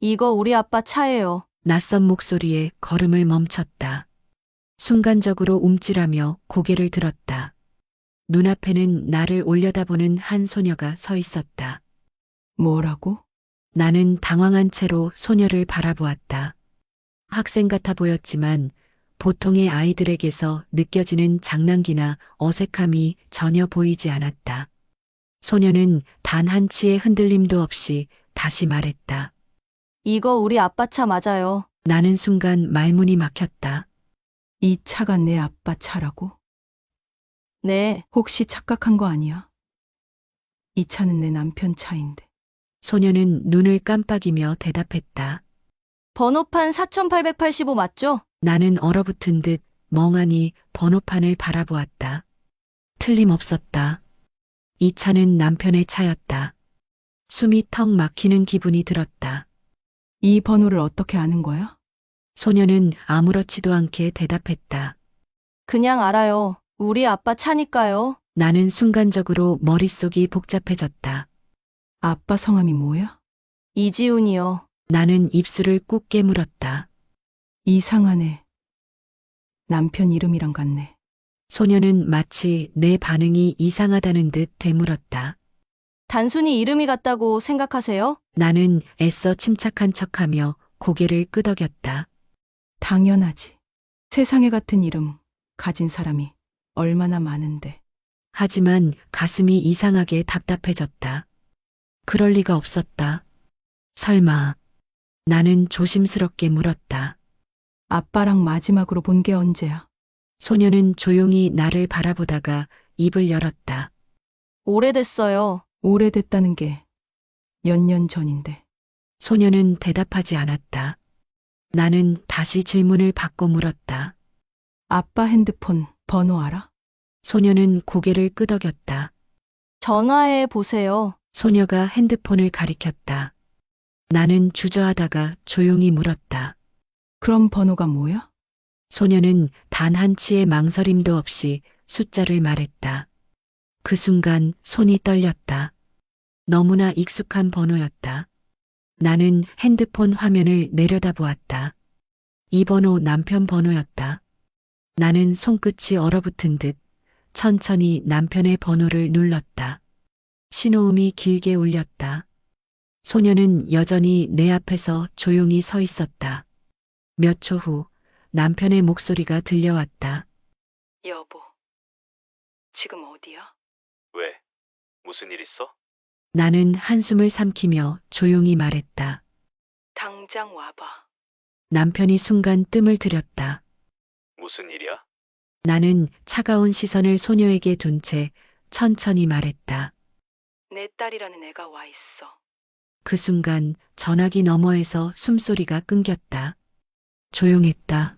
이거 우리 아빠 차예요. 낯선 목소리에 걸음을 멈췄다. 순간적으로 움찔하며 고개를 들었다. 눈앞에는 나를 올려다보는 한 소녀가 서 있었다. 뭐라고? 나는 당황한 채로 소녀를 바라보았다. 학생 같아 보였지만 보통의 아이들에게서 느껴지는 장난기나 어색함이 전혀 보이지 않았다. 소녀는 단 한치의 흔들림도 없이 다시 말했다. 이거 우리 아빠 차 맞아요. 나는 순간 말문이 막혔다. 이 차가 내 아빠 차라고? 네, 혹시 착각한 거 아니야? 이 차는 내 남편 차인데. 소녀는 눈을 깜빡이며 대답했다. 번호판 4885 맞죠? 나는 얼어붙은 듯 멍하니 번호판을 바라보았다. 틀림없었다. 이 차는 남편의 차였다. 숨이 턱 막히는 기분이 들었다. 이 번호를 어떻게 아는 거야? 소녀는 아무렇지도 않게 대답했다. 그냥 알아요. 우리 아빠 차니까요. 나는 순간적으로 머릿속이 복잡해졌다. 아빠 성함이 뭐야? 이지훈이요. 나는 입술을 꾹 깨물었다. 이상하네. 남편 이름이랑 같네. 소녀는 마치 내 반응이 이상하다는 듯 되물었다. 단순히 이름이 같다고 생각하세요? 나는 애써 침착한 척하며 고개를 끄덕였다. 당연하지. 세상에 같은 이름 가진 사람이 얼마나 많은데. 하지만 가슴이 이상하게 답답해졌다. 그럴 리가 없었다. 설마. 나는 조심스럽게 물었다. 아빠랑 마지막으로 본 게 언제야? 소녀는 조용히 나를 바라보다가 입을 열었다. 오래됐어요. 오래됐다는 게 몇 년 전인데. 소녀는 대답하지 않았다. 나는 다시 질문을 바꿔 물었다. 아빠 핸드폰 번호 알아? 소녀는 고개를 끄덕였다. 전화해 보세요. 소녀가 핸드폰을 가리켰다. 나는 주저하다가 조용히 물었다. 그럼 번호가 뭐야? 소녀는 단 한치의 망설임도 없이 숫자를 말했다. 그 순간 손이 떨렸다. 너무나 익숙한 번호였다. 나는 핸드폰 화면을 내려다보았다. 이 번호 남편 번호였다. 나는 손끝이 얼어붙은 듯 천천히 남편의 번호를 눌렀다. 신호음이 길게 울렸다. 소녀는 여전히 내 앞에서 조용히 서 있었다. 몇 초 후 남편의 목소리가 들려왔다. 여보, 지금 어디야? 왜? 무슨 일 있어? 나는 한숨을 삼키며 조용히 말했다. 당장 와봐. 남편이 순간 뜸을 들였다. 무슨 일이야? 나는 차가운 시선을 소녀에게 둔 채 천천히 말했다. 내 딸이라는 애가 와 있어. 그 순간 전화기 너머에서 숨소리가 끊겼다. 조용했다.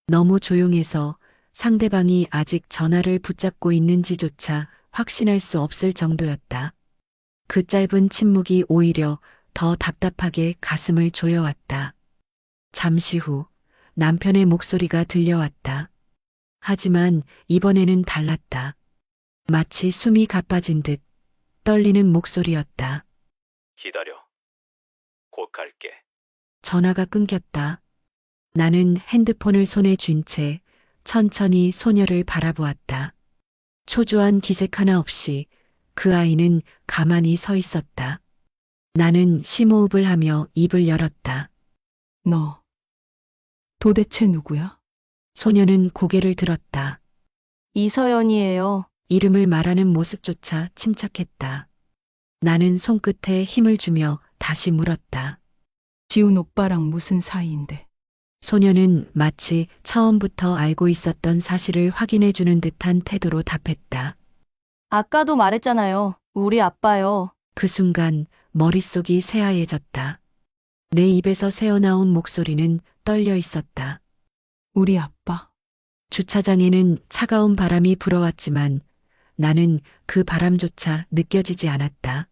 너무 조용해서 상대방이 아직 전화를 붙잡고 있는지조차 확신할 수 없을 정도였다. 그 짧은 침묵이 오히려 더 답답하게 가슴을 조여왔다. 잠시 후 남편의 목소리가 들려왔다. 하지만 이번에는 달랐다. 마치 숨이 가빠진 듯 떨리는 목소리였다. 기다려. 곧 갈게. 전화가 끊겼다. 나는 핸드폰을 손에 쥔 채 천천히 소녀를 바라보았다. 초조한 기색 하나 없이 그 아이는 가만히 서 있었다. 나는 심호흡을 하며 입을 열었다. 너 도대체 누구야? 소녀는 고개를 들었다. 이서연이에요. 이름을 말하는 모습조차 침착했다. 나는 손끝에 힘을 주며 다시 물었다. 지훈 오빠랑 무슨 사이인데? 소녀는 마치 처음부터 알고 있었던 사실을 확인해 주는 듯한 태도로 답했다. 아까도 말했잖아요. 우리 아빠요. 그 순간 머릿속이 새하얘졌다. 내 입에서 새어나온 목소리는 떨려 있었다. 우리 아빠. 주차장에는 차가운 바람이 불어왔지만 나는 그 바람조차 느껴지지 않았다.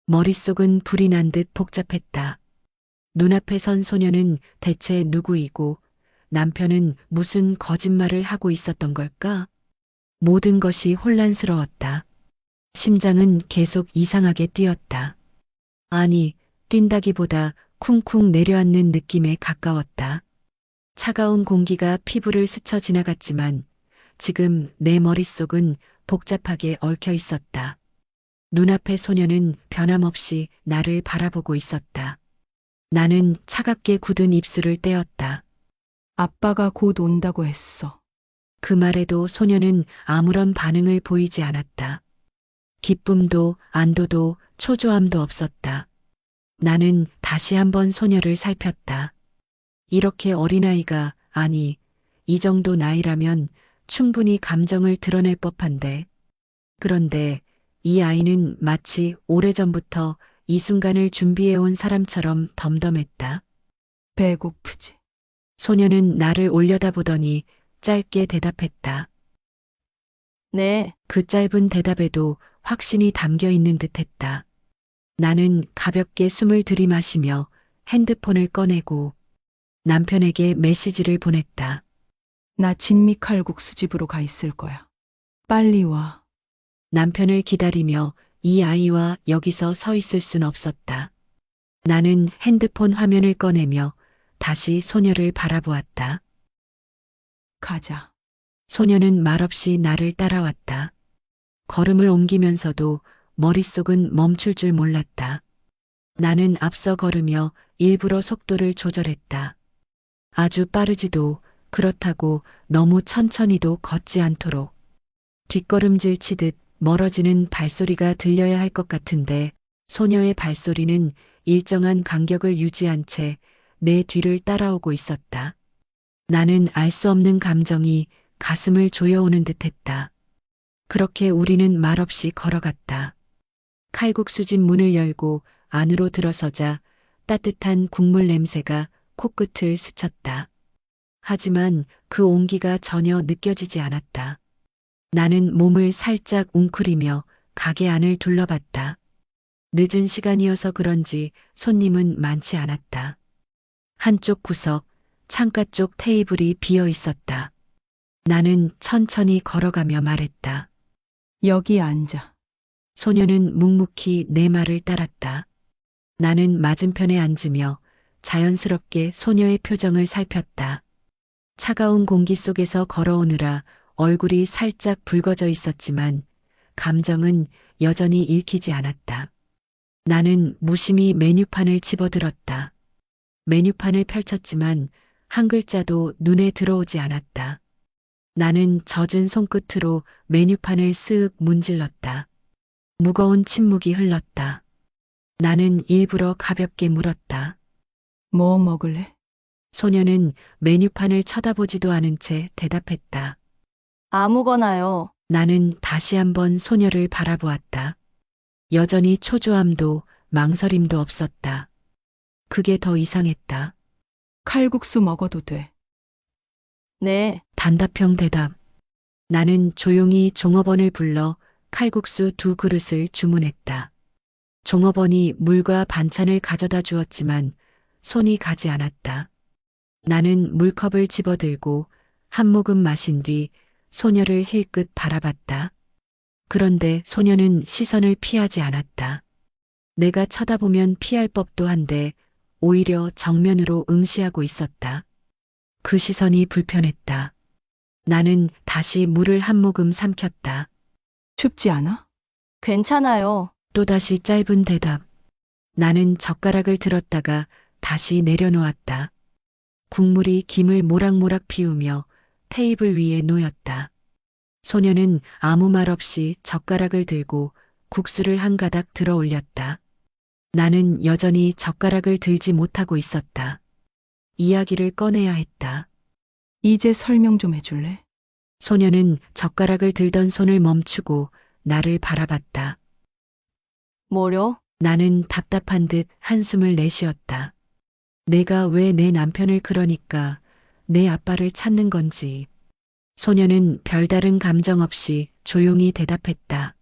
머릿속은 불이 난 듯 복잡했다. 눈앞에 선 소녀는 대체 누구이고 남편은 무슨 거짓말을 하고 있었던 걸까? 모든 것이 혼란스러웠다. 심장은 계속 이상하게 뛰었다. 아니, 뛴다기보다 쿵쿵 내려앉는 느낌에 가까웠다. 차가운 공기가 피부를 스쳐 지나갔지만 지금 내 머릿속은 복잡하게 얽혀 있었다. 눈앞의 소녀는 변함없이 나를 바라보고 있었다. 나는 차갑게 굳은 입술을 떼었다. 아빠가 곧 온다고 했어. 그 말에도 소녀는 아무런 반응을 보이지 않았다. 기쁨도 안도도 초조함도 없었다. 나는 다시 한번 소녀를 살폈다. 이렇게 어린아이가, 아니, 이 정도 나이라면 충분히 감정을 드러낼 법한데. 그런데 이 아이는 마치 오래전부터 이 순간을 준비해온 사람처럼 덤덤했다. 배고프지? 소녀는 나를 올려다보더니 짧게 대답했다. 네, 그 짧은 대답에도 확신이 담겨 있는 듯했다. 나는 가볍게 숨을 들이마시며 핸드폰을 꺼내고 남편에게 메시지를 보냈다. 나 진미 칼국수 집으로 가 있을 거야. 빨리 와. 남편을 기다리며 이 아이와 여기서 서 있을 순 없었다. 나는 핸드폰 화면을 꺼내며 다시 소녀를 바라보았다. 가자. 소녀는 말없이 나를 따라왔다. 걸음을 옮기면서도 머릿속은 멈출 줄 몰랐다. 나는 앞서 걸으며 일부러 속도를 조절했다. 아주 빠르지도 그렇다고 너무 천천히도 걷지 않도록. 뒷걸음질 치듯 멀어지는 발소리가 들려야 할 것 같은데 소녀의 발소리는 일정한 간격을 유지한 채 내 뒤를 따라오고 있었다. 나는 알 수 없는 감정이 가슴을 조여오는 듯했다. 그렇게 우리는 말없이 걸어갔다. 칼국수집 문을 열고 안으로 들어서자 따뜻한 국물 냄새가 코끝을 스쳤다. 하지만 그 온기가 전혀 느껴지지 않았다. 나는 몸을 살짝 웅크리며 가게 안을 둘러봤다. 늦은 시간이어서 그런지 손님은 많지 않았다. 한쪽 구석, 창가 쪽 테이블이 비어 있었다. 나는 천천히 걸어가며 말했다. 여기 앉아. 소녀는 묵묵히 내 말을 따랐다. 나는 맞은편에 앉으며 자연스럽게 소녀의 표정을 살폈다. 차가운 공기 속에서 걸어오느라 얼굴이 살짝 붉어져 있었지만 감정은 여전히 읽히지 않았다. 나는 무심히 메뉴판을 집어들었다. 메뉴판을 펼쳤지만 한 글자도 눈에 들어오지 않았다. 나는 젖은 손끝으로 메뉴판을 쓱 문질렀다. 무거운 침묵이 흘렀다. 나는 일부러 가볍게 물었다. 뭐 먹을래? 소녀는 메뉴판을 쳐다보지도 않은 채 대답했다. 아무거나요. 나는 다시 한번 소녀를 바라보았다. 여전히 초조함도 망설임도 없었다. 그게 더 이상했다. 칼국수 먹어도 돼. 네, 단답형 대답. 나는 조용히 종업원을 불러 칼국수 2그릇을 주문했다. 종업원이 물과 반찬을 가져다 주었지만 손이 가지 않았다. 나는 물컵을 집어들고 한 모금 마신 뒤 소녀를 힐끗 바라봤다. 그런데 소녀는 시선을 피하지 않았다. 내가 쳐다보면 피할 법도 한데 오히려 정면으로 응시하고 있었다. 그 시선이 불편했다. 나는 다시 물을 한 모금 삼켰다. 춥지 않아? 괜찮아요. 또다시 짧은 대답. 나는 젓가락을 들었다가 다시 내려놓았다. 국물이 김을 모락모락 피우며 테이블 위에 놓였다. 소녀는 아무 말 없이 젓가락을 들고 국수를 한 가닥 들어 올렸다. 나는 여전히 젓가락을 들지 못하고 있었다. 이야기를 꺼내야 했다. 이제 설명 좀 해줄래? 소녀는 젓가락을 들던 손을 멈추고 나를 바라봤다. 뭐요? 나는 답답한 듯 한숨을 내쉬었다. 내가 왜 내 남편을 그러니까 내 아빠를 찾는 건지. 소녀는 별다른 감정 없이 조용히 대답했다.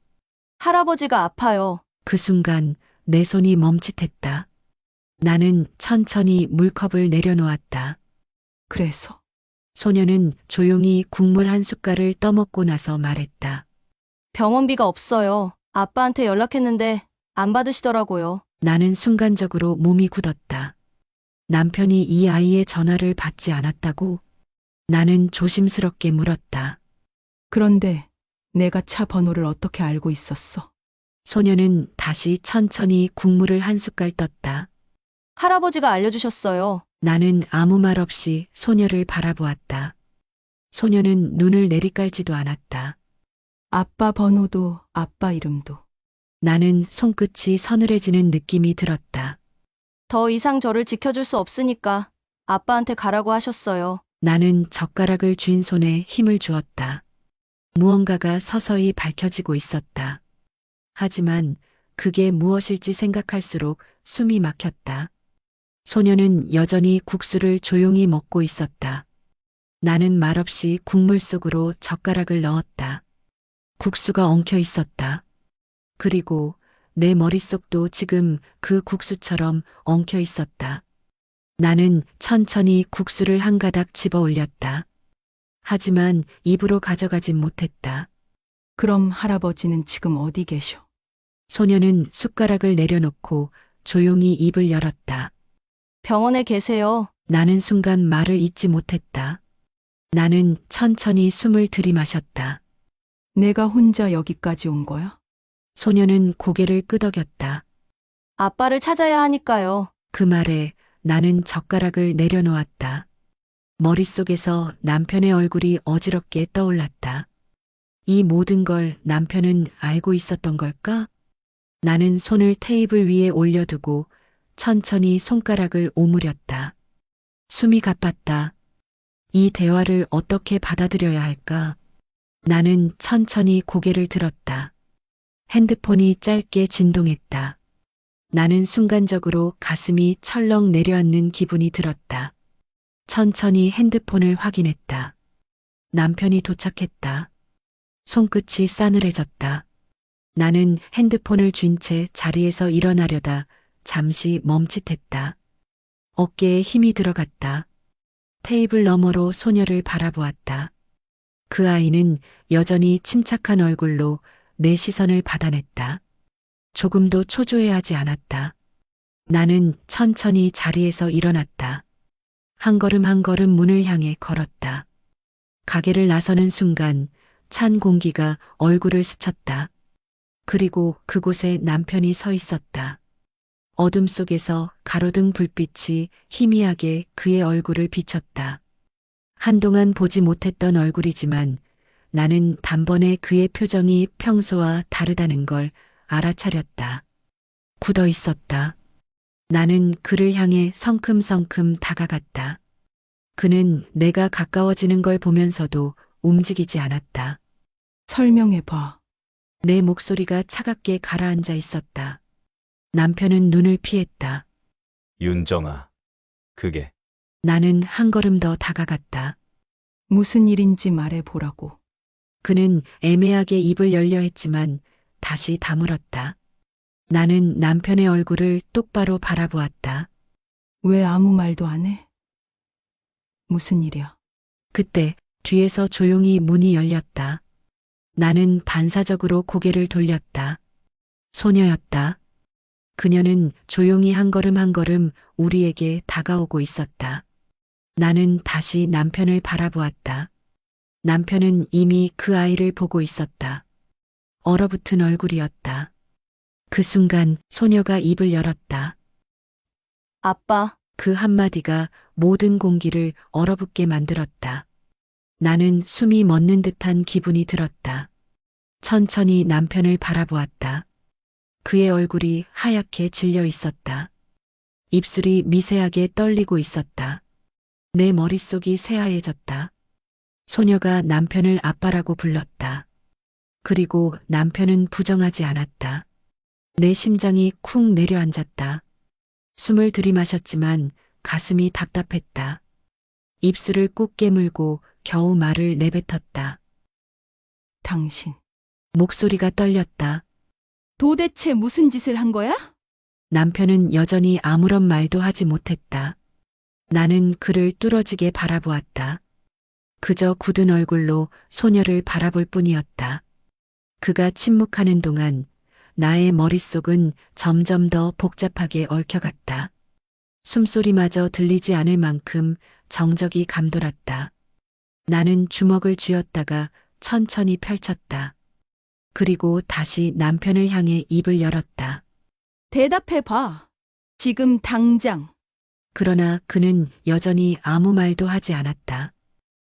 할아버지가 아파요. 그 순간 내 손이 멈칫했다. 나는 천천히 물컵을 내려놓았다. 그래서 소녀는 조용히 국물 한 숟갈을 떠먹고 나서 말했다. 병원비가 없어요. 아빠한테 연락했는데 안 받으시더라고요. 나는 순간적으로 몸이 굳었다. 남편이 이 아이의 전화를 받지 않았다고? 나는 조심스럽게 물었다. 그런데 내가 차 번호를 어떻게 알고 있었어? 소녀는 다시 천천히 국물을 한 숟갈 떴다. 할아버지가 알려주셨어요. 나는 아무 말 없이 소녀를 바라보았다. 소녀는 눈을 내리깔지도 않았다. 아빠 번호도 아빠 이름도. 나는 손끝이 서늘해지는 느낌이 들었다. 더 이상 저를 지켜줄 수 없으니까 아빠한테 가라고 하셨어요. 나는 젓가락을 쥔 손에 힘을 주었다. 무언가가 서서히 밝혀지고 있었다. 하지만 그게 무엇일지 생각할수록 숨이 막혔다. 소녀는 여전히 국수를 조용히 먹고 있었다. 나는 말없이 국물 속으로 젓가락을 넣었다. 국수가 엉켜 있었다. 그리고 내 머릿속도 지금 그 국수처럼 엉켜 있었다. 나는 천천히 국수를 한 가닥 집어 올렸다. 하지만 입으로 가져가진 못했다. 그럼 할아버지는 지금 어디 계셔? 소녀는 숟가락을 내려놓고 조용히 입을 열었다. 병원에 계세요. 나는 순간 말을 잇지 못했다. 나는 천천히 숨을 들이마셨다. 내가 혼자 여기까지 온 거야? 소녀는 고개를 끄덕였다. 아빠를 찾아야 하니까요. 그 말에 나는 젓가락을 내려놓았다. 머릿속에서 남편의 얼굴이 어지럽게 떠올랐다. 이 모든 걸 남편은 알고 있었던 걸까? 나는 손을 테이블 위에 올려두고 천천히 손가락을 오므렸다. 숨이 가빴다. 이 대화를 어떻게 받아들여야 할까? 나는 천천히 고개를 들었다. 핸드폰이 짧게 진동했다. 나는 순간적으로 가슴이 철렁 내려앉는 기분이 들었다. 천천히 핸드폰을 확인했다. 남편이 도착했다. 손끝이 싸늘해졌다. 나는 핸드폰을 쥔 채 자리에서 일어나려다 잠시 멈칫했다. 어깨에 힘이 들어갔다. 테이블 너머로 소녀를 바라보았다. 그 아이는 여전히 침착한 얼굴로 내 시선을 받아냈다. 조금도 초조해하지 않았다. 나는 천천히 자리에서 일어났다. 한 걸음 한 걸음 문을 향해 걸었다. 가게를 나서는 순간 찬 공기가 얼굴을 스쳤다. 그리고 그곳에 남편이 서 있었다. 어둠 속에서 가로등 불빛이 희미하게 그의 얼굴을 비췄다. 한동안 보지 못했던 얼굴이지만 나는 단번에 그의 표정이 평소와 다르다는 걸 알아차렸다. 굳어 있었다. 나는 그를 향해 성큼성큼 다가갔다. 그는 내가 가까워지는 걸 보면서도 움직이지 않았다. 설명해봐. 내 목소리가 차갑게 가라앉아 있었다. 남편은 눈을 피했다. 윤정아, 그게 나는 한 걸음 더 다가갔다. 무슨 일인지 말해보라고. 그는 애매하게 입을 열려 했지만 다시 다물었다. 나는 남편의 얼굴을 똑바로 바라보았다. 왜 아무 말도 안 해? 무슨 일이야? 그때 뒤에서 조용히 문이 열렸다. 나는 반사적으로 고개를 돌렸다. 소녀였다. 그녀는 조용히 한 걸음 한 걸음 우리에게 다가오고 있었다. 나는 다시 남편을 바라보았다. 남편은 이미 그 아이를 보고 있었다. 얼어붙은 얼굴이었다. 그 순간 소녀가 입을 열었다. 아빠, 그 한마디가 모든 공기를 얼어붙게 만들었다. 나는 숨이 멎는 듯한 기분이 들었다. 천천히 남편을 바라보았다. 그의 얼굴이 하얗게 질려 있었다. 입술이 미세하게 떨리고 있었다. 내 머릿속이 새하얘졌다. 소녀가 남편을 아빠라고 불렀다. 그리고 남편은 부정하지 않았다. 내 심장이 쿵 내려앉았다. 숨을 들이마셨지만 가슴이 답답했다. 입술을 꾹 깨물고 겨우 말을 내뱉었다. 당신. 목소리가 떨렸다. 도대체 무슨 짓을 한 거야? 남편은 여전히 아무런 말도 하지 못했다. 나는 그를 뚫어지게 바라보았다. 그저 굳은 얼굴로 소녀를 바라볼 뿐이었다. 그가 침묵하는 동안 나의 머릿속은 점점 더 복잡하게 얽혀갔다. 숨소리마저 들리지 않을 만큼 정적이 감돌았다. 나는 주먹을 쥐었다가 천천히 펼쳤다. 그리고 다시 남편을 향해 입을 열었다. 대답해봐. 지금 당장. 그러나 그는 여전히 아무 말도 하지 않았다.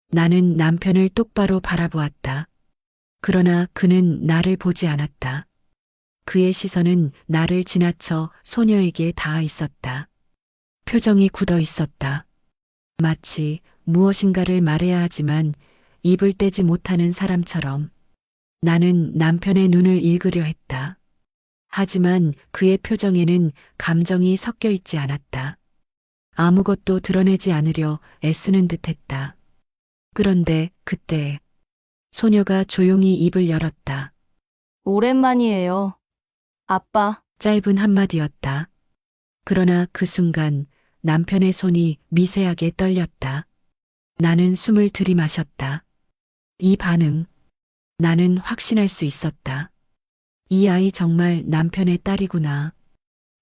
나는 남편을 똑바로 바라보았다. 그러나 그는 나를 보지 않았다. 그의 시선은 나를 지나쳐 소녀에게 닿아 있었다. 표정이 굳어 있었다. 마치 무엇인가를 말해야 하지만 입을 떼지 못하는 사람처럼. 나는 남편의 눈을 읽으려 했다. 하지만 그의 표정에는 감정이 섞여 있지 않았다. 아무것도 드러내지 않으려 애쓰는 듯 했다. 그런데 그때 소녀가 조용히 입을 열었다. 오랜만이에요. 아빠, 짧은 한마디였다. 그러나 그 순간 남편의 손이 미세하게 떨렸다. 나는 숨을 들이마셨다. 이 반응, 나는 확신할 수 있었다. 이 아이 정말 남편의 딸이구나.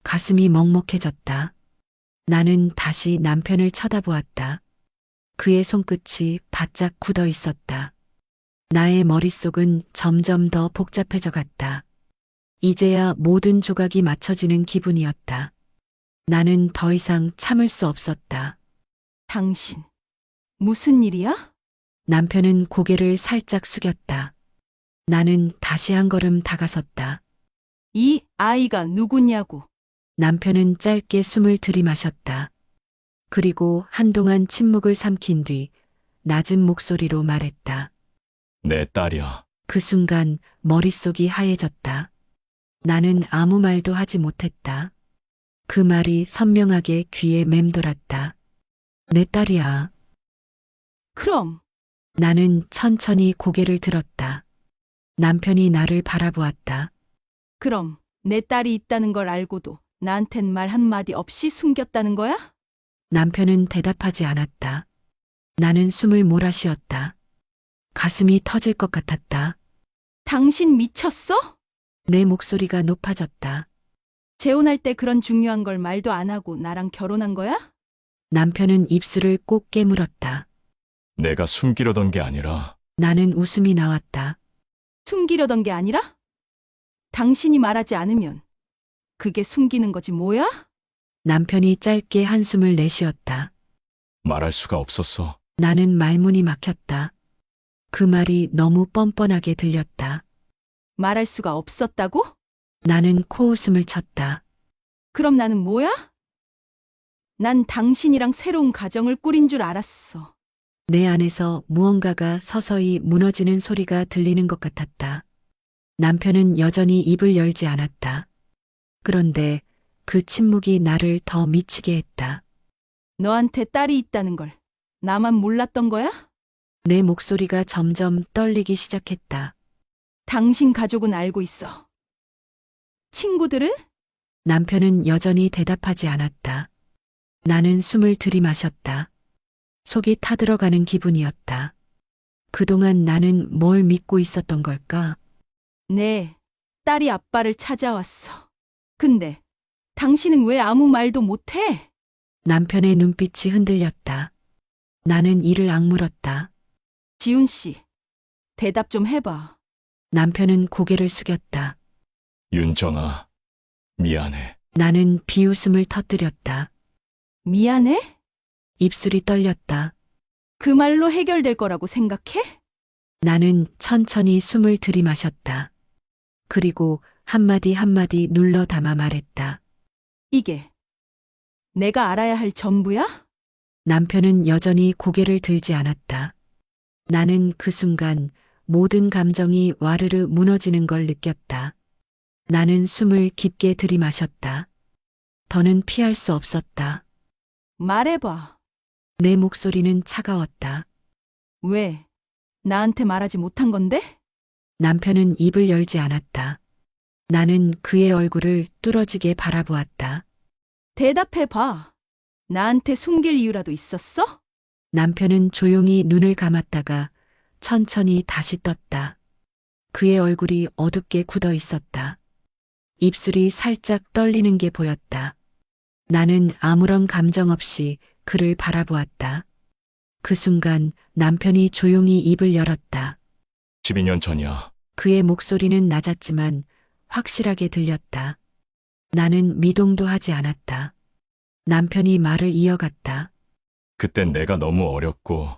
가슴이 먹먹해졌다. 나는 다시 남편을 쳐다보았다. 그의 손끝이 바짝 굳어 있었다. 나의 머릿속은 점점 더 복잡해져 갔다. 이제야 모든 조각이 맞춰지는 기분이었다. 나는 더 이상 참을 수 없었다. 당신. 무슨 일이야? 남편은 고개를 살짝 숙였다. 나는 다시 한 걸음 다가섰다. 이 아이가 누구냐고. 남편은 짧게 숨을 들이마셨다. 그리고 한동안 침묵을 삼킨 뒤 낮은 목소리로 말했다. 내 딸이야. 그 순간 머릿속이 하얘졌다. 나는 아무 말도 하지 못했다. 그 말이 선명하게 귀에 맴돌았다. 내 딸이야. 그럼 나는 천천히 고개를 들었다. 남편이 나를 바라보았다. 그럼 내 딸이 있다는 걸 알고도 나한텐 말 한마디 없이 숨겼다는 거야? 남편은 대답하지 않았다. 나는 숨을 몰아쉬었다. 가슴이 터질 것 같았다. 당신 미쳤어? 내 목소리가 높아졌다. 재혼할 때 그런 중요한 걸 말도 안 하고 나랑 결혼한 거야? 남편은 입술을 꼭 깨물었다. 내가 숨기려던 게 아니라 나는 웃음이 나왔다. 숨기려던 게 아니라? 당신이 말하지 않으면 그게 숨기는 거지 뭐야? 남편이 짧게 한숨을 내쉬었다. 말할 수가 없었어. 나는 말문이 막혔다. 그 말이 너무 뻔뻔하게 들렸다. 말할 수가 없었다고? 나는 코웃음을 쳤다. 그럼 나는 뭐야? 난 당신이랑 새로운 가정을 꾸린 줄 알았어. 내 안에서 무언가가 서서히 무너지는 소리가 들리는 것 같았다. 남편은 여전히 입을 열지 않았다. 그런데 그 침묵이 나를 더 미치게 했다. 너한테 딸이 있다는 걸 나만 몰랐던 거야? 내 목소리가 점점 떨리기 시작했다. 당신 가족은 알고 있어. 친구들은? 남편은 여전히 대답하지 않았다. 나는 숨을 들이마셨다. 속이 타들어가는 기분이었다. 그동안 나는 뭘 믿고 있었던 걸까? 네, 딸이 아빠를 찾아왔어. 근데 당신은 왜 아무 말도 못해? 남편의 눈빛이 흔들렸다. 나는 이를 악물었다. 지훈 씨, 대답 좀 해봐. 남편은 고개를 숙였다. 윤정아, 미안해. 나는 비웃음을 터뜨렸다. 미안해? 입술이 떨렸다. 그 말로 해결될 거라고 생각해? 나는 천천히 숨을 들이마셨다. 그리고 한마디 한마디 눌러 담아 말했다. 이게 내가 알아야 할 전부야? 남편은 여전히 고개를 들지 않았다. 나는 그 순간 모든 감정이 와르르 무너지는 걸 느꼈다. 나는 숨을 깊게 들이마셨다. 더는 피할 수 없었다. 말해봐. 내 목소리는 차가웠다. 왜 나한테 말하지 못한 건데? 남편은 입을 열지 않았다. 나는 그의 얼굴을 뚫어지게 바라보았다. 대답해봐. 나한테 숨길 이유라도 있었어? 남편은 조용히 눈을 감았다가 천천히 다시 떴다. 그의 얼굴이 어둡게 굳어 있었다. 입술이 살짝 떨리는 게 보였다. 나는 아무런 감정 없이 그를 바라보았다. 그 순간 남편이 조용히 입을 열었다. 12년 전이야. 그의 목소리는 낮았지만 확실하게 들렸다. 나는 미동도 하지 않았다. 남편이 말을 이어갔다. 그땐 내가 너무 어렸고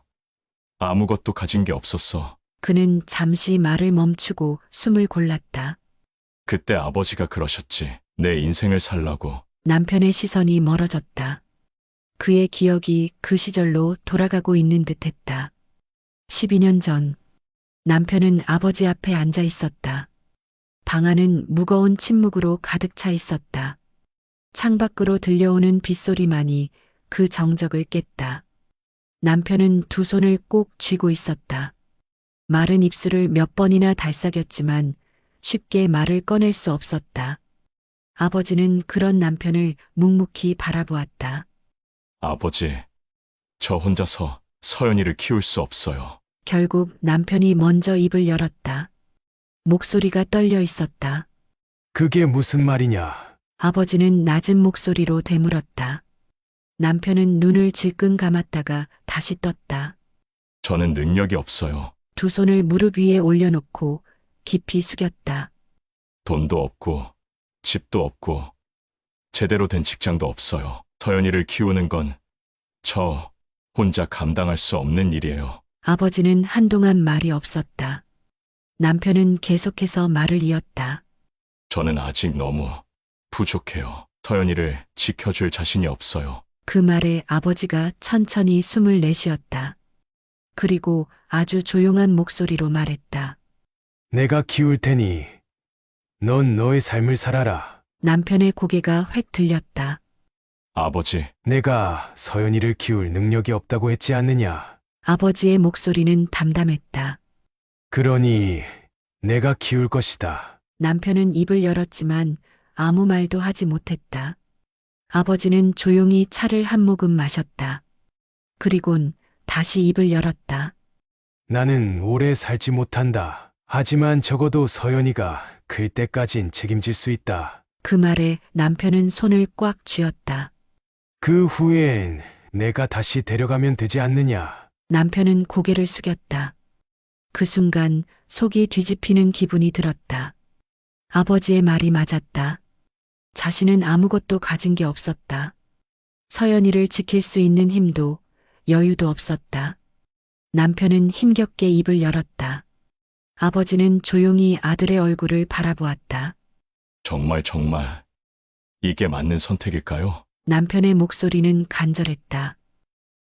아무것도 가진 게 없었어. 그는 잠시 말을 멈추고 숨을 골랐다. 그때 아버지가 그러셨지. 내 인생을 살라고. 남편의 시선이 멀어졌다. 그의 기억이 그 시절로 돌아가고 있는 듯 했다. 12년 전, 남편은 아버지 앞에 앉아 있었다. 방 안은 무거운 침묵으로 가득 차 있었다. 창밖으로 들려오는 빗소리만이 그 정적을 깼다. 남편은 두 손을 꼭 쥐고 있었다. 마른 입술을 몇 번이나 달싹였지만 쉽게 말을 꺼낼 수 없었다. 아버지는 그런 남편을 묵묵히 바라보았다. 아버지, 저 혼자서 서연이를 키울 수 없어요. 결국 남편이 먼저 입을 열었다. 목소리가 떨려 있었다. 그게 무슨 말이냐? 아버지는 낮은 목소리로 되물었다. 남편은 눈을 질끈 감았다가 다시 떴다. 저는 능력이 없어요. 두 손을 무릎 위에 올려놓고 깊이 숙였다. 돈도 없고 집도 없고 제대로 된 직장도 없어요. 서연이를 키우는 건 저 혼자 감당할 수 없는 일이에요. 아버지는 한동안 말이 없었다. 남편은 계속해서 말을 이었다. 저는 아직 너무 부족해요. 서연이를 지켜줄 자신이 없어요. 그 말에 아버지가 천천히 숨을 내쉬었다. 그리고 아주 조용한 목소리로 말했다. 내가 키울 테니 넌 너의 삶을 살아라. 남편의 고개가 획 들렸다. 아버지, 내가 서연이를 키울 능력이 없다고 했지 않느냐? 아버지의 목소리는 담담했다. 그러니 내가 키울 것이다. 남편은 입을 열었지만 아무 말도 하지 못했다. 아버지는 조용히 차를 한 모금 마셨다. 그리곤 다시 입을 열었다. 나는 오래 살지 못한다. 하지만 적어도 서연이가 클 때까진 책임질 수 있다. 그 말에 남편은 손을 꽉 쥐었다. 그 후엔 내가 다시 데려가면 되지 않느냐? 남편은 고개를 숙였다. 그 순간 속이 뒤집히는 기분이 들었다. 아버지의 말이 맞았다. 자신은 아무것도 가진 게 없었다. 서연이를 지킬 수 있는 힘도 여유도 없었다. 남편은 힘겹게 입을 열었다. 아버지는 조용히 아들의 얼굴을 바라보았다. 정말 이게 맞는 선택일까요? 남편의 목소리는 간절했다.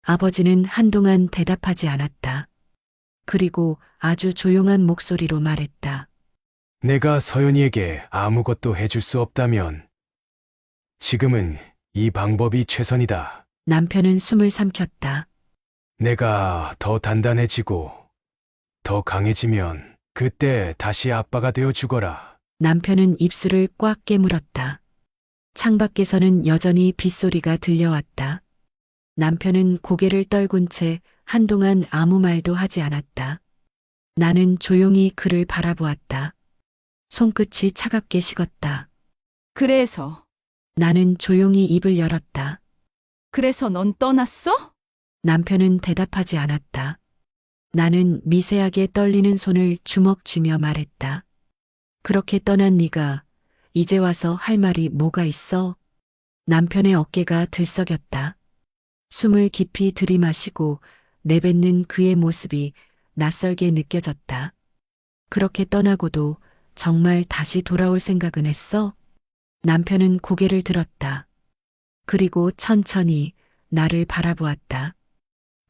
아버지는 한동안 대답하지 않았다. 그리고 아주 조용한 목소리로 말했다. 내가 서연이에게 아무것도 해줄 수 없다면 지금은 이 방법이 최선이다. 남편은 숨을 삼켰다. 내가 더 단단해지고 더 강해지면 그때 다시 아빠가 되어 주거라. 남편은 입술을 꽉 깨물었다. 창밖에서는 여전히 빗소리가 들려왔다. 남편은 고개를 떨군 채 한동안 아무 말도 하지 않았다. 나는 조용히 그를 바라보았다. 손끝이 차갑게 식었다. 그래서, 나는 조용히 입을 열었다. 그래서 넌 떠났어? 남편은 대답하지 않았다. 나는 미세하게 떨리는 손을 주먹 쥐며 말했다. 그렇게 떠난 네가 이제 와서 할 말이 뭐가 있어? 남편의 어깨가 들썩였다. 숨을 깊이 들이마시고 내뱉는 그의 모습이 낯설게 느껴졌다. 그렇게 떠나고도 정말 다시 돌아올 생각은 했어? 남편은 고개를 들었다. 그리고 천천히 나를 바라보았다.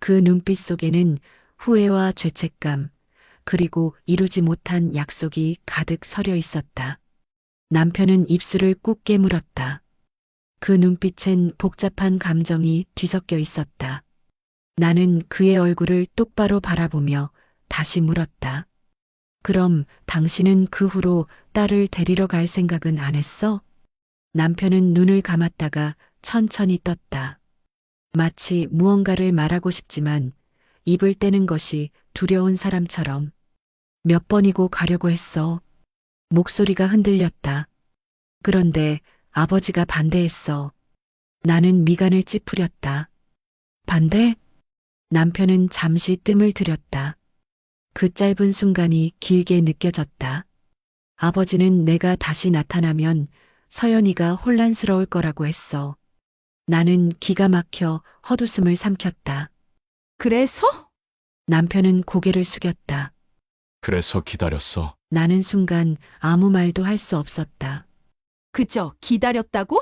그 눈빛 속에는 후회와 죄책감, 그리고 이루지 못한 약속이 가득 서려 있었다. 남편은 입술을 꾹 깨물었다. 그 눈빛엔 복잡한 감정이 뒤섞여 있었다. 나는 그의 얼굴을 똑바로 바라보며 다시 물었다. 그럼 당신은 그 후로 딸을 데리러 갈 생각은 안 했어? 남편은 눈을 감았다가 천천히 떴다. 마치 무언가를 말하고 싶지만 입을 떼는 것이 두려운 사람처럼. 몇 번이고 가려고 했어. 목소리가 흔들렸다. 그런데 아버지가 반대했어. 나는 미간을 찌푸렸다. 반대? 남편은 잠시 뜸을 들였다. 그 짧은 순간이 길게 느껴졌다. 아버지는 내가 다시 나타나면 서연이가 혼란스러울 거라고 했어. 나는 기가 막혀 헛웃음을 삼켰다. 그래서? 남편은 고개를 숙였다. 그래서 기다렸어. 나는 순간 아무 말도 할 수 없었다. 그저 기다렸다고?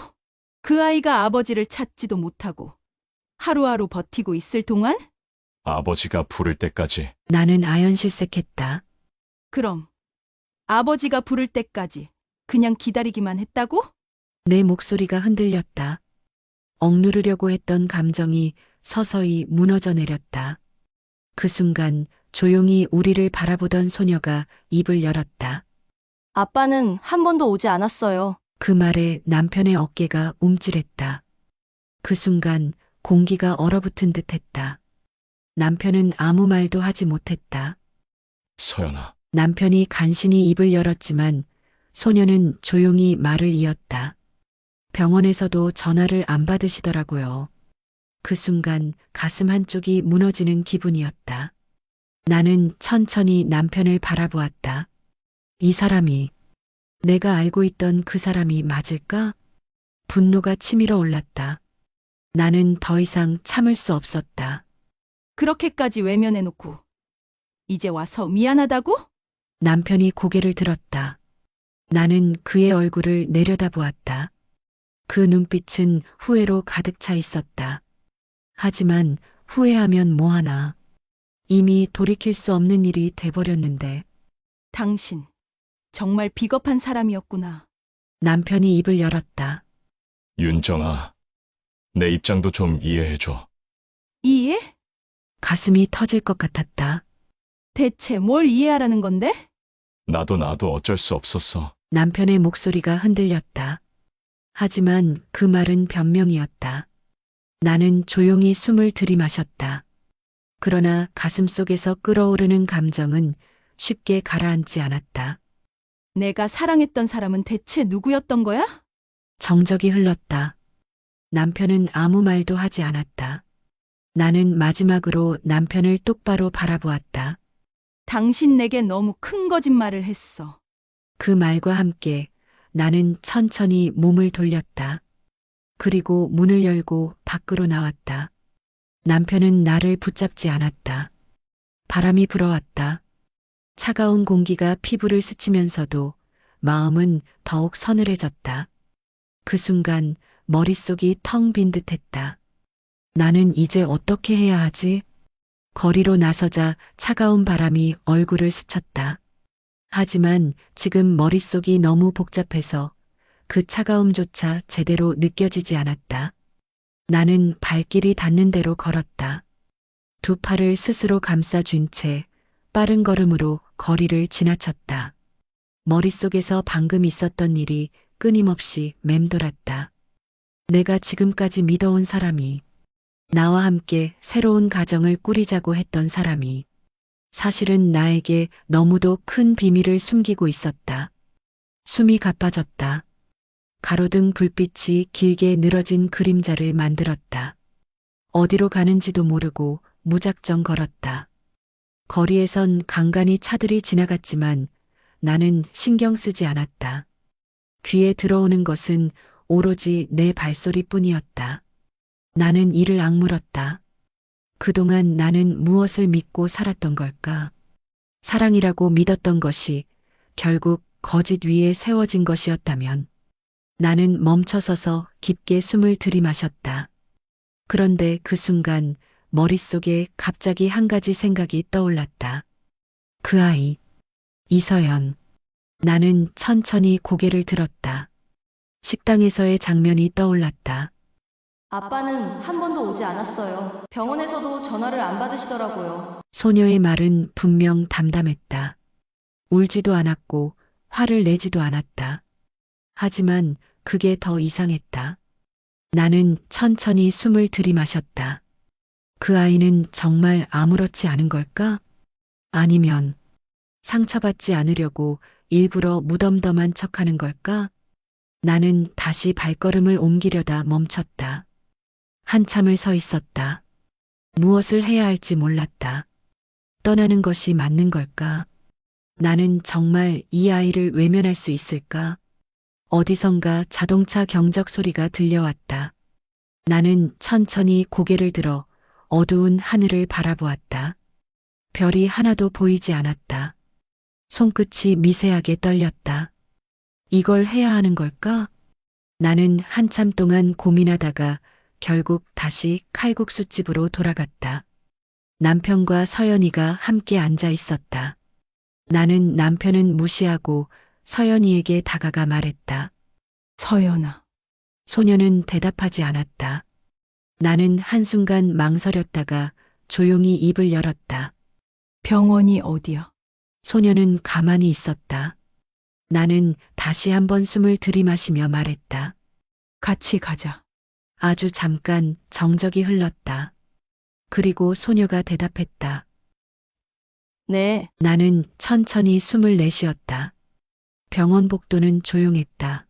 그 아이가 아버지를 찾지도 못하고 하루하루 버티고 있을 동안? 아버지가 부를 때까지. 나는 아연실색했다. 그럼 아버지가 부를 때까지 그냥 기다리기만 했다고? 내 목소리가 흔들렸다. 억누르려고 했던 감정이 서서히 무너져 내렸다. 그 순간 조용히 우리를 바라보던 소녀가 입을 열었다. 아빠는 한 번도 오지 않았어요. 그 말에 남편의 어깨가 움찔했다. 그 순간 공기가 얼어붙은 듯했다. 남편은 아무 말도 하지 못했다. 서연아, 남편이 간신히 입을 열었지만 소녀는 조용히 말을 이었다. 병원에서도 전화를 안 받으시더라고요. 그 순간 가슴 한쪽이 무너지는 기분이었다. 나는 천천히 남편을 바라보았다. 이 사람이 내가 알고 있던 그 사람이 맞을까? 분노가 치밀어 올랐다. 나는 더 이상 참을 수 없었다. 그렇게까지 외면해놓고 이제 와서 미안하다고? 남편이 고개를 들었다. 나는 그의 얼굴을 내려다보았다. 그 눈빛은 후회로 가득 차 있었다. 하지만 후회하면 뭐하나. 이미 돌이킬 수 없는 일이 돼버렸는데. 당신 정말 비겁한 사람이었구나. 남편이 입을 열었다. 윤정아, 내 입장도 좀 이해해줘. 이해? 가슴이 터질 것 같았다. 대체 뭘 이해하라는 건데? 나도 어쩔 수 없었어. 남편의 목소리가 흔들렸다. 하지만 그 말은 변명이었다. 나는 조용히 숨을 들이마셨다. 그러나 가슴 속에서 끓어오르는 감정은 쉽게 가라앉지 않았다. 내가 사랑했던 사람은 대체 누구였던 거야? 정적이 흘렀다. 남편은 아무 말도 하지 않았다. 나는 마지막으로 남편을 똑바로 바라보았다. 당신 내게 너무 큰 거짓말을 했어. 그 말과 함께 나는 천천히 몸을 돌렸다. 그리고 문을 열고 밖으로 나왔다. 남편은 나를 붙잡지 않았다. 바람이 불어왔다. 차가운 공기가 피부를 스치면서도 마음은 더욱 서늘해졌다. 그 순간 머릿속이 텅 빈 듯했다. 나는 이제 어떻게 해야 하지? 거리로 나서자 차가운 바람이 얼굴을 스쳤다. 하지만 지금 머릿속이 너무 복잡해서 그 차가움조차 제대로 느껴지지 않았다. 나는 발길이 닿는 대로 걸었다. 두 팔을 스스로 감싸쥔 채 빠른 걸음으로 거리를 지나쳤다. 머릿속에서 방금 있었던 일이 끊임없이 맴돌았다. 내가 지금까지 믿어온 사람이, 나와 함께 새로운 가정을 꾸리자고 했던 사람이 사실은 나에게 너무도 큰 비밀을 숨기고 있었다. 숨이 가빠졌다. 가로등 불빛이 길게 늘어진 그림자를 만들었다. 어디로 가는지도 모르고 무작정 걸었다. 거리에선 간간히 차들이 지나갔지만 나는 신경 쓰지 않았다. 귀에 들어오는 것은 오로지 내 발소리뿐이었다. 나는 이를 악물었다. 그동안 나는 무엇을 믿고 살았던 걸까? 사랑이라고 믿었던 것이 결국 거짓 위에 세워진 것이었다면. 나는 멈춰서서 깊게 숨을 들이마셨다. 그런데 그 순간 머릿속에 갑자기 한 가지 생각이 떠올랐다. 그 아이, 이서연. 나는 천천히 고개를 들었다. 식당에서의 장면이 떠올랐다. 아빠는 한 번도 오지 않았어요. 병원에서도 전화를 안 받으시더라고요. 소녀의 말은 분명 담담했다. 울지도 않았고 화를 내지도 않았다. 하지만 그게 더 이상했다. 나는 천천히 숨을 들이마셨다. 그 아이는 정말 아무렇지 않은 걸까? 아니면 상처받지 않으려고 일부러 무덤덤한 척하는 걸까? 나는 다시 발걸음을 옮기려다 멈췄다. 한참을 서 있었다. 무엇을 해야 할지 몰랐다. 떠나는 것이 맞는 걸까? 나는 정말 이 아이를 외면할 수 있을까? 어디선가 자동차 경적 소리가 들려왔다. 나는 천천히 고개를 들어 어두운 하늘을 바라보았다. 별이 하나도 보이지 않았다. 손끝이 미세하게 떨렸다. 이걸 해야 하는 걸까? 나는 한참 동안 고민하다가 결국 다시 칼국수집으로 돌아갔다. 남편과 서연이가 함께 앉아 있었다. 나는 남편은 무시하고 서연이에게 다가가 말했다. 서연아, 소녀는 대답하지 않았다. 나는 한순간 망설였다가 조용히 입을 열었다. 병원이 어디야? 소녀는 가만히 있었다. 나는 다시 한번 숨을 들이마시며 말했다. 같이 가자. 아주 잠깐 정적이 흘렀다. 그리고 소녀가 대답했다. 네, 나는 천천히 숨을 내쉬었다. 병원 복도는 조용했다.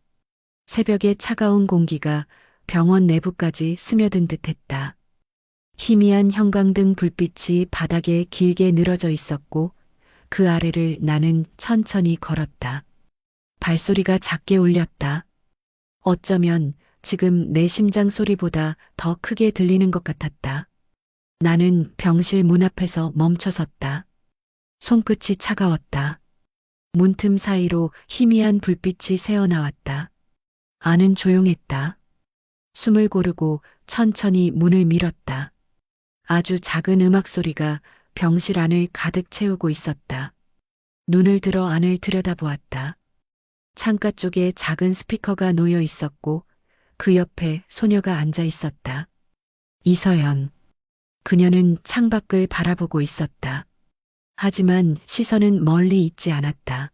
새벽의 차가운 공기가 병원 내부까지 스며든 듯했다. 희미한 형광등 불빛이 바닥에 길게 늘어져 있었고 그 아래를 나는 천천히 걸었다. 발소리가 작게 울렸다. 어쩌면 지금 내 심장 소리보다 더 크게 들리는 것 같았다. 나는 병실 문 앞에서 멈춰섰다. 손끝이 차가웠다. 문틈 사이로 희미한 불빛이 새어나왔다. 안은 조용했다. 숨을 고르고 천천히 문을 밀었다. 아주 작은 음악 소리가 병실 안을 가득 채우고 있었다. 눈을 들어 안을 들여다보았다. 창가 쪽에 작은 스피커가 놓여 있었고 그 옆에 소녀가 앉아 있었다. 이서연. 그녀는 창밖을 바라보고 있었다. 하지만 시선은 멀리 있지 않았다.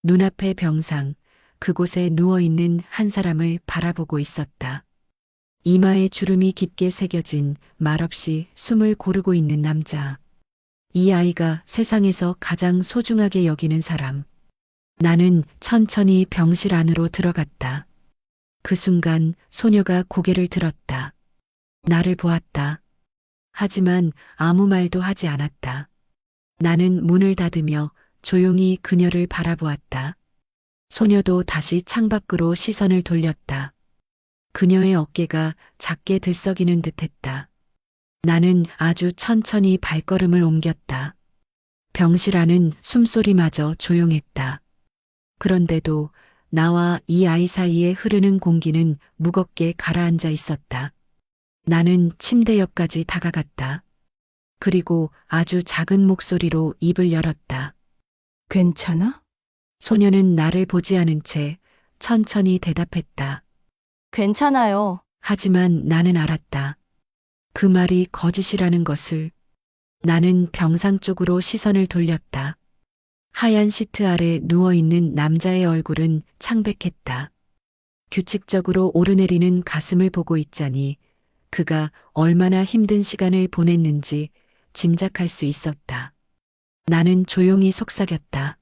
눈앞의 병상, 그곳에 누워있는 한 사람을 바라보고 있었다. 이마에 주름이 깊게 새겨진 말없이 숨을 고르고 있는 남자. 이 아이가 세상에서 가장 소중하게 여기는 사람. 나는 천천히 병실 안으로 들어갔다. 그 순간 소녀가 고개를 들었다. 나를 보았다. 하지만 아무 말도 하지 않았다. 나는 문을 닫으며 조용히 그녀를 바라보았다. 소녀도 다시 창밖으로 시선을 돌렸다. 그녀의 어깨가 작게 들썩이는 듯했다. 나는 아주 천천히 발걸음을 옮겼다. 병실 안은 숨소리마저 조용했다. 그런데도 나와 이 아이 사이에 흐르는 공기는 무겁게 가라앉아 있었다. 나는 침대 옆까지 다가갔다. 그리고 아주 작은 목소리로 입을 열었다. 괜찮아? 소녀는 나를 보지 않은 채 천천히 대답했다. 괜찮아요. 하지만 나는 알았다. 그 말이 거짓이라는 것을. 나는 병상 쪽으로 시선을 돌렸다. 하얀 시트 아래 누워있는 남자의 얼굴은 창백했다. 규칙적으로 오르내리는 가슴을 보고 있자니 그가 얼마나 힘든 시간을 보냈는지 짐작할 수 있었다. 나는 조용히 속삭였다.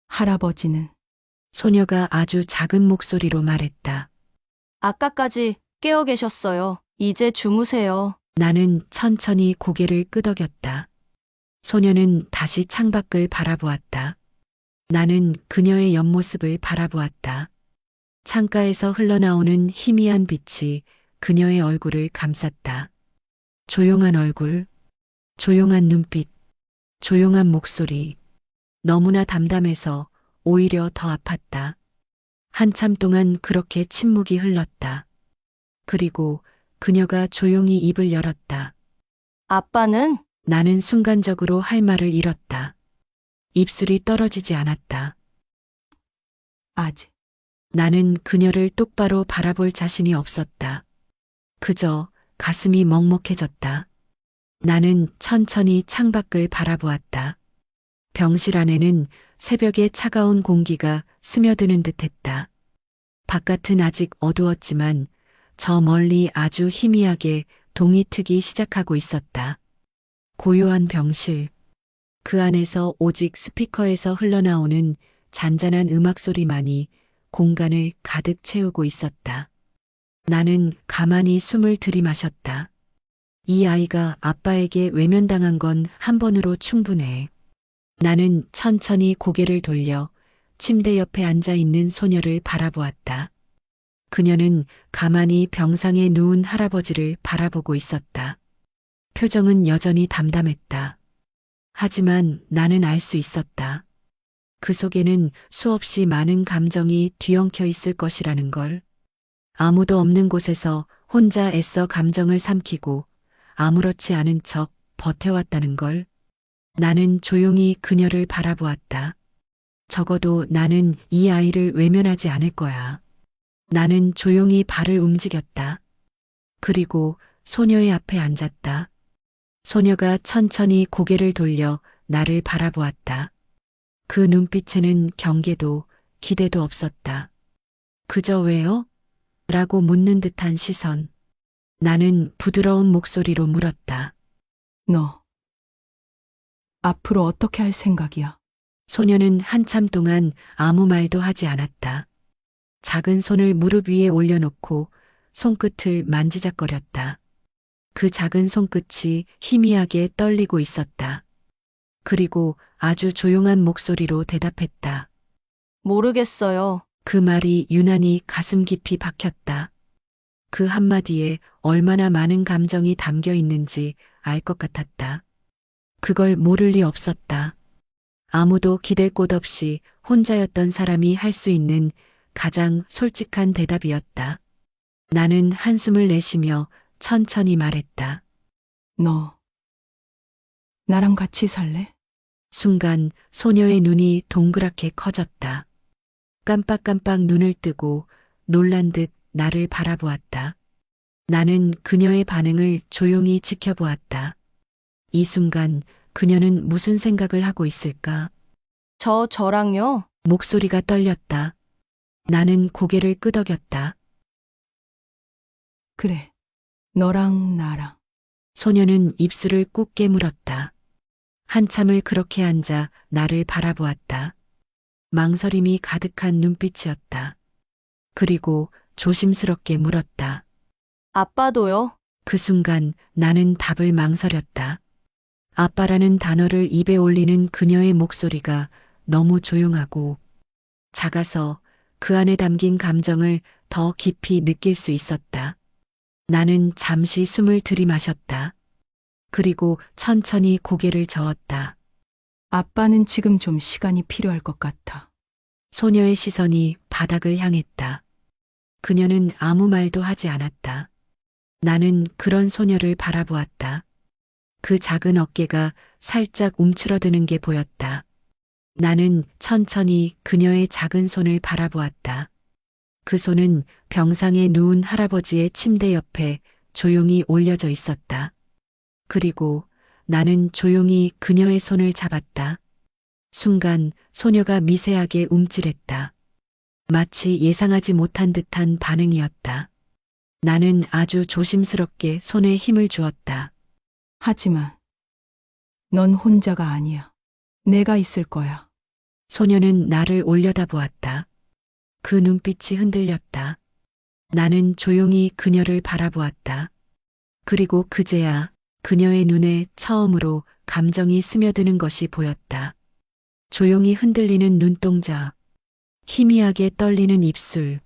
할아버지는 소녀가 아주 작은 목소리로 말했다. 아까까지 깨어 계셨어요. 이제 주무세요. 나는 천천히 고개를 끄덕였다. 소녀는 다시 창밖을 바라보았다. 나는 그녀의 옆모습을 바라보았다. 창가에서 흘러나오는 희미한 빛이 그녀의 얼굴을 감쌌다. 조용한 얼굴, 조용한 눈빛, 조용한 목소리. 너무나 담담해서 오히려 더 아팠다. 한참 동안 그렇게 침묵이 흘렀다. 그리고 그녀가 조용히 입을 열었다. 아빠는? 나는 순간적으로 할 말을 잃었다. 입술이 떨어지지 않았다. 아직. 나는 그녀를 똑바로 바라볼 자신이 없었다. 그저 가슴이 먹먹해졌다. 나는 천천히 창밖을 바라보았다. 병실 안에는 새벽의 차가운 공기가 스며드는 듯했다. 바깥은 아직 어두웠지만 저 멀리 아주 희미하게 동이 트기 시작하고 있었다. 고요한 병실. 그 안에서 오직 스피커에서 흘러나오는 잔잔한 음악 소리만이 공간을 가득 채우고 있었다. 나는 가만히 숨을 들이마셨다. 이 아이가 아빠에게 외면당한 건 한 번으로 충분해. 나는 천천히 고개를 돌려 침대 옆에 앉아 있는 소녀를 바라보았다. 그녀는 가만히 병상에 누운 할아버지를 바라보고 있었다. 표정은 여전히 담담했다. 하지만 나는 알 수 있었다. 그 속에는 수없이 많은 감정이 뒤엉켜 있을 것이라는 걸. 아무도 없는 곳에서 혼자 애써 감정을 삼키고 아무렇지 않은 척 버텨왔다는 걸. 나는 조용히 그녀를 바라보았다. 적어도 나는 이 아이를 외면하지 않을 거야. 나는 조용히 발을 움직였다. 그리고 소녀의 앞에 앉았다. 소녀가 천천히 고개를 돌려 나를 바라보았다. 그 눈빛에는 경계도 기대도 없었다. 그저 왜요? 라고 묻는 듯한 시선. 나는 부드러운 목소리로 물었다. 너 앞으로 어떻게 할 생각이야? 소녀는 한참 동안 아무 말도 하지 않았다. 작은 손을 무릎 위에 올려놓고 손끝을 만지작거렸다. 그 작은 손끝이 희미하게 떨리고 있었다. 그리고 아주 조용한 목소리로 대답했다. 모르겠어요. 그 말이 유난히 가슴 깊이 박혔다. 그 한마디에 얼마나 많은 감정이 담겨 있는지 알 것 같았다. 그걸 모를 리 없었다. 아무도 기댈 곳 없이 혼자였던 사람이 할 수 있는 가장 솔직한 대답이었다. 나는 한숨을 내쉬며 천천히 말했다. 너 나랑 같이 살래? 순간 소녀의 눈이 동그랗게 커졌다. 깜빡깜빡 눈을 뜨고 놀란 듯 나를 바라보았다. 나는 그녀의 반응을 조용히 지켜보았다. 이 순간 그녀는 무슨 생각을 하고 있을까? 저랑요? 목소리가 떨렸다. 나는 고개를 끄덕였다. 그래. 너랑 나랑. 소녀는 입술을 꾹 깨물었다. 한참을 그렇게 앉아 나를 바라보았다. 망설임이 가득한 눈빛이었다. 그리고 조심스럽게 물었다. 아빠도요? 그 순간 나는 답을 망설였다. 아빠라는 단어를 입에 올리는 그녀의 목소리가 너무 조용하고 작아서 그 안에 담긴 감정을 더 깊이 느낄 수 있었다. 나는 잠시 숨을 들이마셨다. 그리고 천천히 고개를 저었다. 아빠는 지금 좀 시간이 필요할 것 같아. 소녀의 시선이 바닥을 향했다. 그녀는 아무 말도 하지 않았다. 나는 그런 소녀를 바라보았다. 그 작은 어깨가 살짝 움츠러드는 게 보였다. 나는 천천히 그녀의 작은 손을 바라보았다. 그 손은 병상에 누운 할아버지의 침대 옆에 조용히 올려져 있었다. 그리고 나는 조용히 그녀의 손을 잡았다. 순간 소녀가 미세하게 움찔했다. 마치 예상하지 못한 듯한 반응이었다. 나는 아주 조심스럽게 손에 힘을 주었다. 하지만 넌 혼자가 아니야. 내가 있을 거야. 소녀는 나를 올려다보았다. 그 눈빛이 흔들렸다. 나는 조용히 그녀를 바라보았다. 그리고 그제야 그녀의 눈에 처음으로 감정이 스며드는 것이 보였다. 조용히 흔들리는 눈동자, 희미하게 떨리는 입술.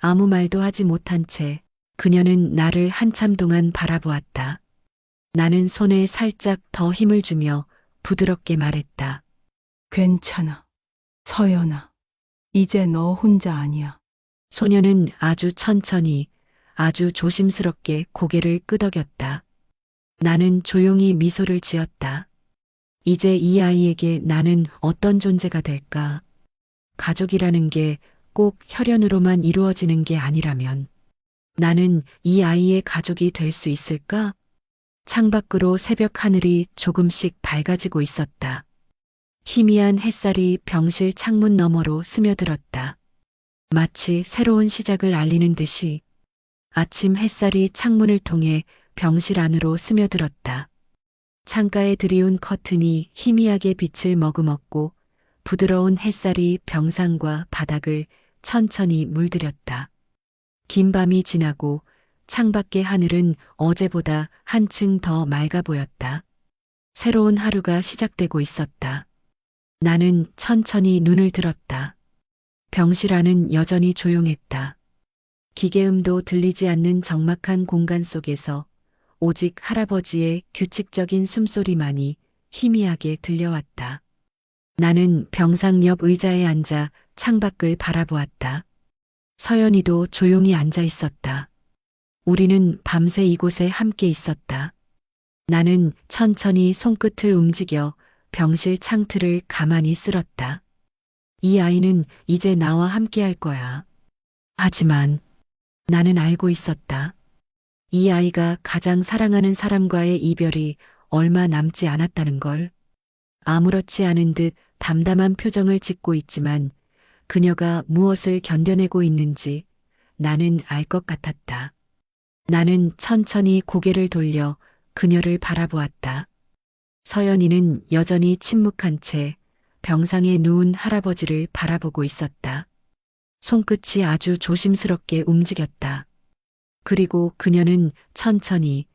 아무 말도 하지 못한 채 그녀는 나를 한참 동안 바라보았다. 나는 손에 살짝 더 힘을 주며 부드럽게 말했다. 괜찮아. 서연아. 이제 너 혼자 아니야. 소녀는 아주 천천히, 아주 조심스럽게 고개를 끄덕였다. 나는 조용히 미소를 지었다. 이제 이 아이에게 나는 어떤 존재가 될까? 가족이라는 게 꼭 혈연으로만 이루어지는 게 아니라면 나는 이 아이의 가족이 될 수 있을까? 창밖으로 새벽 하늘이 조금씩 밝아지고 있었다. 희미한 햇살이 병실 창문 너머로 스며들었다. 마치 새로운 시작을 알리는 듯이 아침 햇살이 창문을 통해 병실 안으로 스며들었다. 창가에 드리운 커튼이 희미하게 빛을 머금었고 부드러운 햇살이 병상과 바닥을 천천히 물들였다. 긴 밤이 지나고 창밖의 하늘은 어제보다 한층 더 맑아 보였다. 새로운 하루가 시작되고 있었다. 나는 천천히 눈을 들었다. 병실 안은 여전히 조용했다. 기계음도 들리지 않는 적막한 공간 속에서 오직 할아버지의 규칙적인 숨소리만이 희미하게 들려왔다. 나는 병상 옆 의자에 앉아 창밖을 바라보았다. 서연이도 조용히 앉아 있었다. 우리는 밤새 이곳에 함께 있었다. 나는 천천히 손끝을 움직여 병실 창틀을 가만히 쓸었다. 이 아이는 이제 나와 함께 할 거야. 하지만 나는 알고 있었다. 이 아이가 가장 사랑하는 사람과의 이별이 얼마 남지 않았다는 걸. 아무렇지 않은 듯 담담한 표정을 짓고 있지만 그녀가 무엇을 견뎌내고 있는지 나는 알 것 같았다. 나는 천천히 고개를 돌려 그녀를 바라보았다. 서연이는 여전히 침묵한 채 병상에 누운 할아버지를 바라보고 있었다. 손끝이 아주 조심스럽게 움직였다. 그리고 그녀는 천천히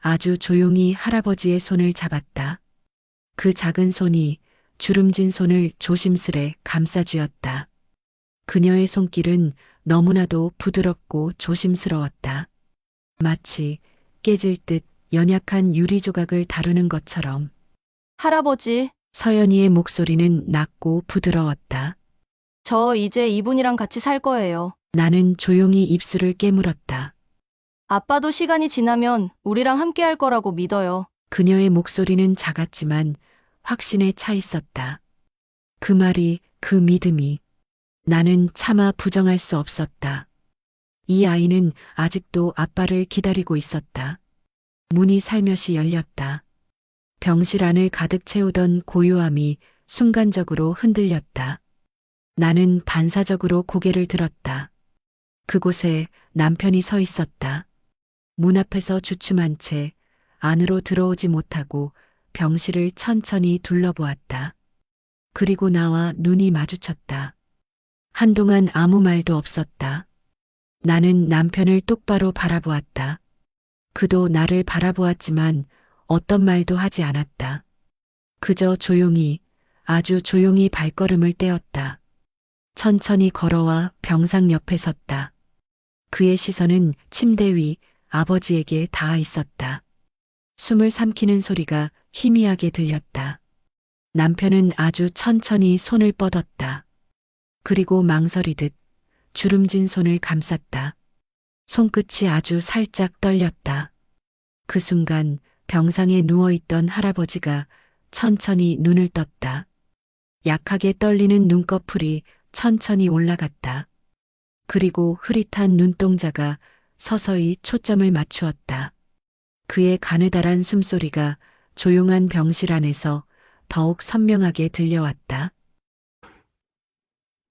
아주 조용히 할아버지의 손을 잡았다. 그 작은 손이 주름진 손을 조심스레 감싸쥐었다. 그녀의 손길은 너무나도 부드럽고 조심스러웠다. 마치 깨질 듯 연약한 유리 조각을 다루는 것처럼. 할아버지, 서연이의 목소리는 낮고 부드러웠다. 저 이제 이분이랑 같이 살 거예요. 나는 조용히 입술을 깨물었다. 아빠도 시간이 지나면 우리랑 함께 할 거라고 믿어요. 그녀의 목소리는 작았지만 확신에 차 있었다. 그 말이, 그 믿음이 나는 차마 부정할 수 없었다. 이 아이는 아직도 아빠를 기다리고 있었다. 문이 살며시 열렸다. 병실 안을 가득 채우던 고요함이 순간적으로 흔들렸다. 나는 반사적으로 고개를 들었다. 그곳에 남편이 서 있었다. 문 앞에서 주춤한 채 안으로 들어오지 못하고 병실을 천천히 둘러보았다. 그리고 나와 눈이 마주쳤다. 한동안 아무 말도 없었다. 나는 남편을 똑바로 바라보았다. 그도 나를 바라보았지만 어떤 말도 하지 않았다. 그저 조용히, 아주 조용히 발걸음을 떼었다. 천천히 걸어와 병상 옆에 섰다. 그의 시선은 침대 위 아버지에게 닿아 있었다. 숨을 삼키는 소리가 희미하게 들렸다. 남편은 아주 천천히 손을 뻗었다. 그리고 망설이듯 주름진 손을 감쌌다. 손끝이 아주 살짝 떨렸다. 그 순간 병상에 누워있던 할아버지가 천천히 눈을 떴다. 약하게 떨리는 눈꺼풀이 천천히 올라갔다. 그리고 흐릿한 눈동자가 서서히 초점을 맞추었다. 그의 가느다란 숨소리가 조용한 병실 안에서 더욱 선명하게 들려왔다.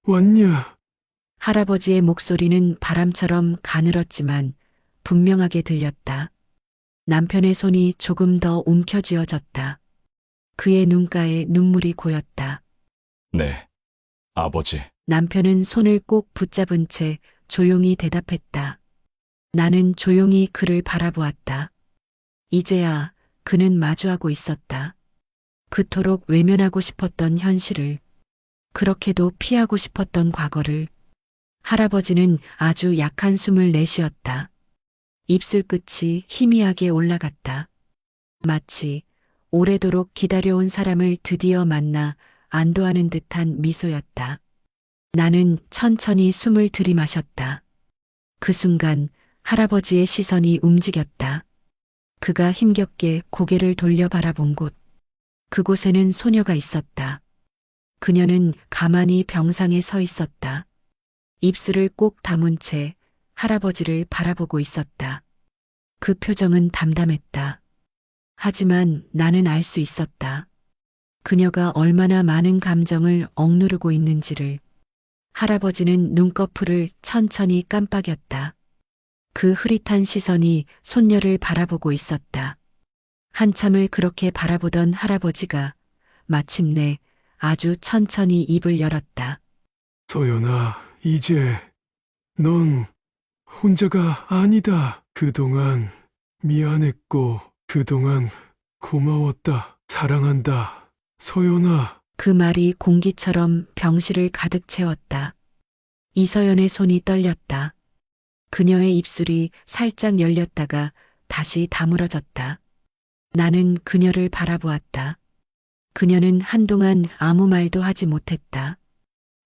왔냐? 할아버지의 목소리는 바람처럼 가늘었지만 분명하게 들렸다. 남편의 손이 조금 더 움켜쥐어졌다. 그의 눈가에 눈물이 고였다. 네, 아버지. 남편은 손을 꼭 붙잡은 채 조용히 대답했다. 나는 조용히 그를 바라보았다. 이제야 그는 마주하고 있었다. 그토록 외면하고 싶었던 현실을, 그렇게도 피하고 싶었던 과거를. 할아버지는 아주 약한 숨을 내쉬었다. 입술 끝이 희미하게 올라갔다. 마치 오래도록 기다려온 사람을 드디어 만나 안도하는 듯한 미소였다. 나는 천천히 숨을 들이마셨다. 그 순간 할아버지의 시선이 움직였다. 그가 힘겹게 고개를 돌려 바라본 곳. 그곳에는 소녀가 있었다. 그녀는 가만히 병상에 서 있었다. 입술을 꼭 다문 채 할아버지를 바라보고 있었다. 그 표정은 담담했다. 하지만 나는 알 수 있었다. 그녀가 얼마나 많은 감정을 억누르고 있는지를. 할아버지는 눈꺼풀을 천천히 깜빡였다. 그 흐릿한 시선이 손녀를 바라보고 있었다. 한참을 그렇게 바라보던 할아버지가 마침내 아주 천천히 입을 열었다. 소연아, 이제 넌 혼자가 아니다. 그동안 미안했고, 그동안 고마웠다. 사랑한다. 서연아. 그 말이 공기처럼 병실을 가득 채웠다. 이서연의 손이 떨렸다. 그녀의 입술이 살짝 열렸다가 다시 다물어졌다. 나는 그녀를 바라보았다. 그녀는 한동안 아무 말도 하지 못했다.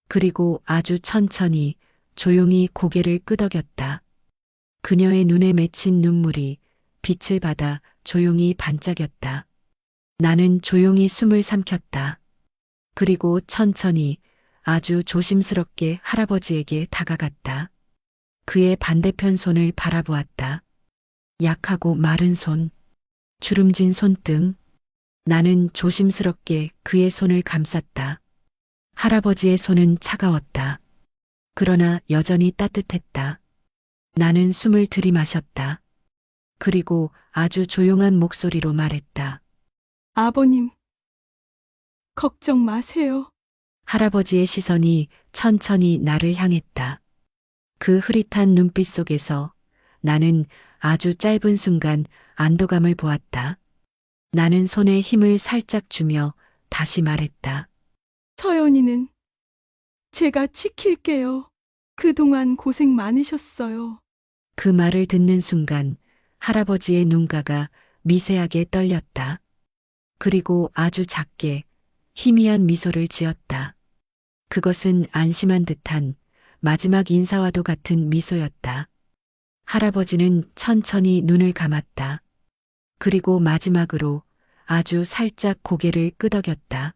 그리고 아주 천천히 조용히 고개를 끄덕였다. 그녀의 눈에 맺힌 눈물이 빛을 받아 조용히 반짝였다. 나는 조용히 숨을 삼켰다. 그리고 천천히 아주 조심스럽게 할아버지에게 다가갔다. 그의 반대편 손을 바라보았다. 약하고 마른 손, 주름진 손등. 나는 조심스럽게 그의 손을 감쌌다. 할아버지의 손은 차가웠다. 그러나 여전히 따뜻했다. 나는 숨을 들이마셨다. 그리고 아주 조용한 목소리로 말했다. 아버님, 걱정 마세요. 할아버지의 시선이 천천히 나를 향했다. 그 흐릿한 눈빛 속에서 나는 아주 짧은 순간 안도감을 보았다. 나는 손에 힘을 살짝 주며 다시 말했다. 서연이는 제가 지킬게요. 그동안 고생 많으셨어요. 그 말을 듣는 순간 할아버지의 눈가가 미세하게 떨렸다. 그리고 아주 작게 희미한 미소를 지었다. 그것은 안심한 듯한 마지막 인사와도 같은 미소였다. 할아버지는 천천히 눈을 감았다. 그리고 마지막으로 아주 살짝 고개를 끄덕였다.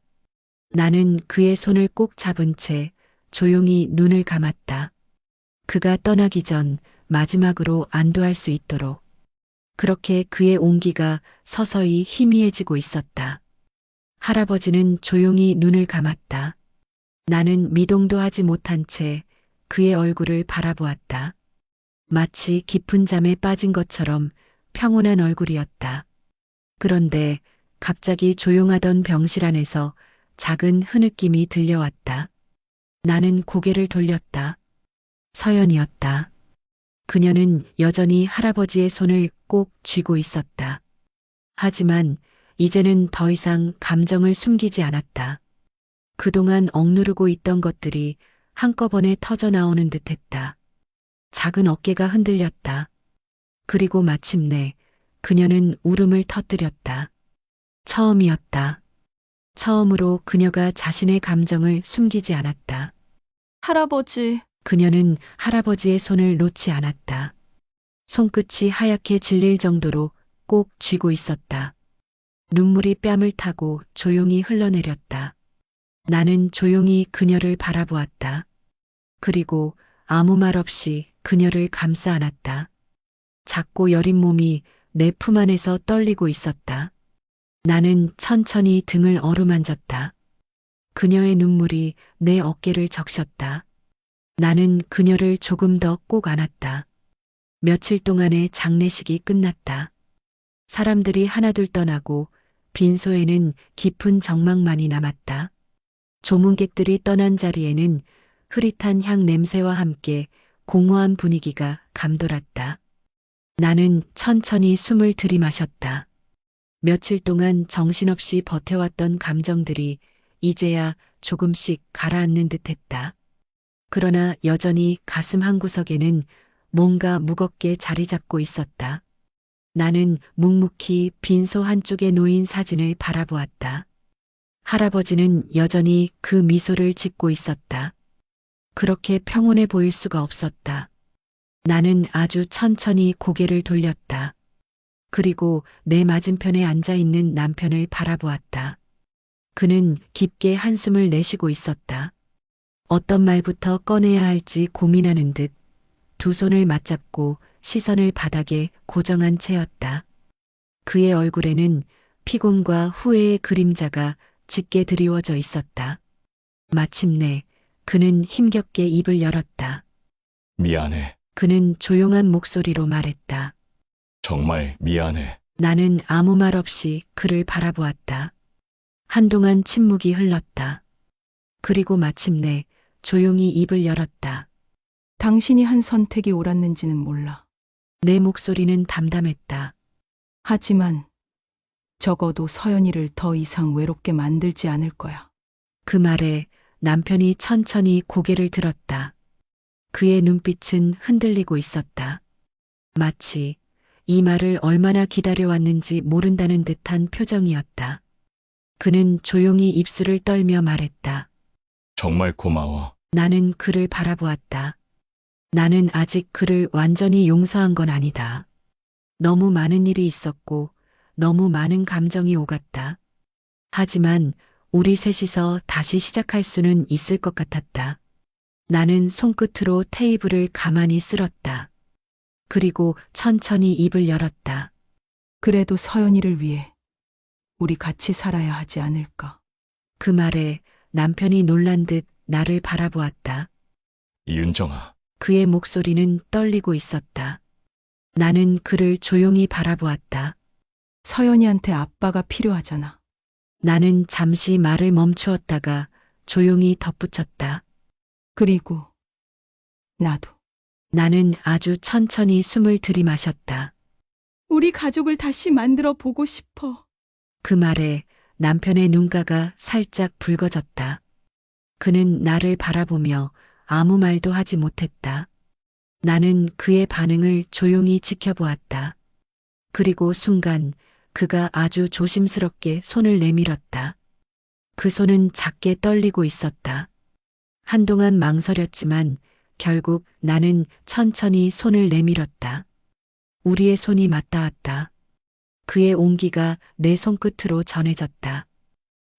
나는 그의 손을 꼭 잡은 채 조용히 눈을 감았다. 그가 떠나기 전 마지막으로 안도할 수 있도록. 그렇게 그의 온기가 서서히 희미해지고 있었다. 할아버지는 조용히 눈을 감았다. 나는 미동도 하지 못한 채 그의 얼굴을 바라보았다. 마치 깊은 잠에 빠진 것처럼 평온한 얼굴이었다. 그런데 갑자기 조용하던 병실 안에서 작은 흐느낌이 들려왔다. 나는 고개를 돌렸다. 서연이었다. 그녀는 여전히 할아버지의 손을 꼭 쥐고 있었다. 하지만 이제는 더 이상 감정을 숨기지 않았다. 그동안 억누르고 있던 것들이 한꺼번에 터져 나오는 듯했다. 작은 어깨가 흔들렸다. 그리고 마침내 그녀는 울음을 터뜨렸다. 처음이었다. 처음으로 그녀가 자신의 감정을 숨기지 않았다. 할아버지, 그녀는 할아버지의 손을 놓지 않았다. 손끝이 하얗게 질릴 정도로 꼭 쥐고 있었다. 눈물이 뺨을 타고 조용히 흘러내렸다. 나는 조용히 그녀를 바라보았다. 그리고 아무 말 없이 그녀를 감싸 안았다. 작고 여린 몸이 내 품 안에서 떨리고 있었다. 나는 천천히 등을 어루만졌다. 그녀의 눈물이 내 어깨를 적셨다. 나는 그녀를 조금 더 꼭 안았다. 며칠 동안의 장례식이 끝났다. 사람들이 하나둘 떠나고 빈소에는 깊은 정막만이 남았다. 조문객들이 떠난 자리에는 흐릿한 향 냄새와 함께 공허한 분위기가 감돌았다. 나는 천천히 숨을 들이마셨다. 며칠 동안 정신없이 버텨왔던 감정들이 이제야 조금씩 가라앉는 듯했다. 그러나 여전히 가슴 한구석에는 뭔가 무겁게 자리 잡고 있었다. 나는 묵묵히 빈소 한쪽에 놓인 사진을 바라보았다. 할아버지는 여전히 그 미소를 짓고 있었다. 그렇게 평온해 보일 수가 없었다. 나는 아주 천천히 고개를 돌렸다. 그리고 내 맞은편에 앉아 있는 남편을 바라보았다. 그는 깊게 한숨을 내쉬고 있었다. 어떤 말부터 꺼내야 할지 고민하는 듯 두 손을 맞잡고 시선을 바닥에 고정한 채였다. 그의 얼굴에는 피곤과 후회의 그림자가 짙게 드리워져 있었다. 마침내 그는 힘겹게 입을 열었다. 미안해. 그는 조용한 목소리로 말했다. 정말 미안해. 나는 아무 말 없이 그를 바라보았다. 한동안 침묵이 흘렀다. 그리고 마침내 조용히 입을 열었다. 당신이 한 선택이 옳았는지는 몰라. 내 목소리는 담담했다. 하지만 적어도 서연이를 더 이상 외롭게 만들지 않을 거야. 그 말에 남편이 천천히 고개를 들었다. 그의 눈빛은 흔들리고 있었다. 마치 이 말을 얼마나 기다려왔는지 모른다는 듯한 표정이었다. 그는 조용히 입술을 떨며 말했다. 정말 고마워. 나는 그를 바라보았다. 나는 아직 그를 완전히 용서한 건 아니다. 너무 많은 일이 있었고 너무 많은 감정이 오갔다. 하지만 우리 셋이서 다시 시작할 수는 있을 것 같았다. 나는 손끝으로 테이블을 가만히 쓸었다. 그리고 천천히 입을 열었다. 그래도 서연이를 위해 우리 같이 살아야 하지 않을까. 그 말에 남편이 놀란 듯 나를 바라보았다. 이윤정아, 그의 목소리는 떨리고 있었다. 나는 그를 조용히 바라보았다. 서연이한테 아빠가 필요하잖아. 나는 잠시 말을 멈추었다가 조용히 덧붙였다. 그리고 나도. 나는 아주 천천히 숨을 들이마셨다. 우리 가족을 다시 만들어 보고 싶어. 그 말에 남편의 눈가가 살짝 붉어졌다. 그는 나를 바라보며 아무 말도 하지 못했다. 나는 그의 반응을 조용히 지켜보았다. 그리고 순간 그가 아주 조심스럽게 손을 내밀었다. 그 손은 작게 떨리고 있었다. 한동안 망설였지만 결국 나는 천천히 손을 내밀었다. 우리의 손이 맞닿았다. 그의 온기가 내 손끝으로 전해졌다.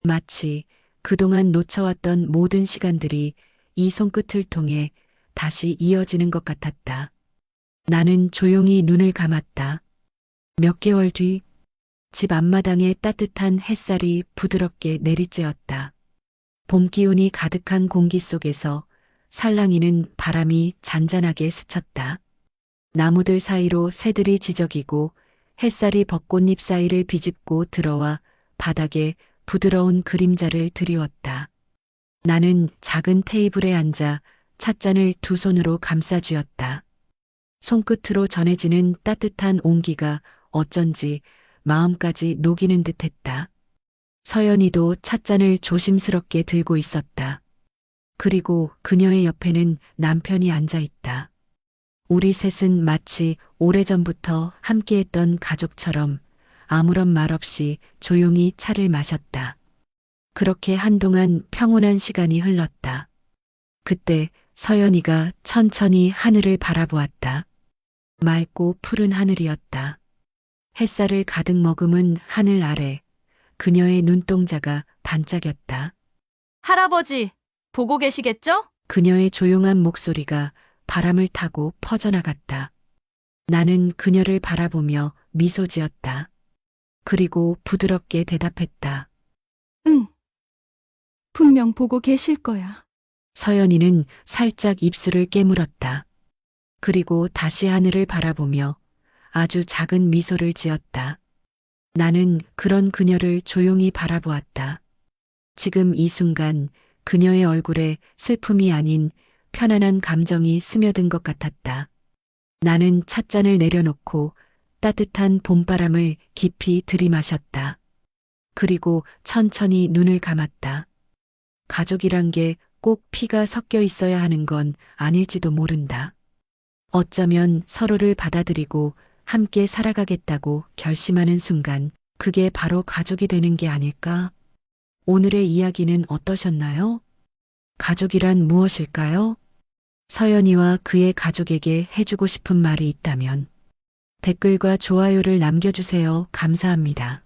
마치 그동안 놓쳐왔던 모든 시간들이 이 손끝을 통해 다시 이어지는 것 같았다. 나는 조용히 눈을 감았다. 몇 개월 뒤, 집 앞마당에 따뜻한 햇살이 부드럽게 내리쬐었다. 봄 기운이 가득한 공기 속에서 살랑이는 바람이 잔잔하게 스쳤다. 나무들 사이로 새들이 지저귀고 햇살이 벚꽃잎 사이를 비집고 들어와 바닥에 부드러운 그림자를 드리웠다. 나는 작은 테이블에 앉아 찻잔을 두 손으로 감싸쥐었다. 손끝으로 전해지는 따뜻한 온기가 어쩐지 마음까지 녹이는 듯했다. 서연이도 찻잔을 조심스럽게 들고 있었다. 그리고 그녀의 옆에는 남편이 앉아 있다. 우리 셋은 마치 오래전부터 함께했던 가족처럼 아무런 말 없이 조용히 차를 마셨다. 그렇게 한동안 평온한 시간이 흘렀다. 그때 서연이가 천천히 하늘을 바라보았다. 맑고 푸른 하늘이었다. 햇살을 가득 머금은 하늘 아래 그녀의 눈동자가 반짝였다. 할아버지, 보고 계시겠죠? 그녀의 조용한 목소리가 바람을 타고 퍼져나갔다. 나는 그녀를 바라보며 미소 지었다. 그리고 부드럽게 대답했다. 응. 분명 보고 계실 거야. 서연이는 살짝 입술을 깨물었다. 그리고 다시 하늘을 바라보며 아주 작은 미소를 지었다. 나는 그런 그녀를 조용히 바라보았다. 지금 이 순간 그녀의 얼굴에 슬픔이 아닌 편안한 감정이 스며든 것 같았다. 나는 찻잔을 내려놓고 따뜻한 봄바람을 깊이 들이마셨다. 그리고 천천히 눈을 감았다. 가족이란 게 꼭 피가 섞여 있어야 하는 건 아닐지도 모른다. 어쩌면 서로를 받아들이고 함께 살아가겠다고 결심하는 순간 그게 바로 가족이 되는 게 아닐까? 오늘의 이야기는 어떠셨나요? 가족이란 무엇일까요? 서연이와 그의 가족에게 해주고 싶은 말이 있다면 댓글과 좋아요를 남겨주세요. 감사합니다.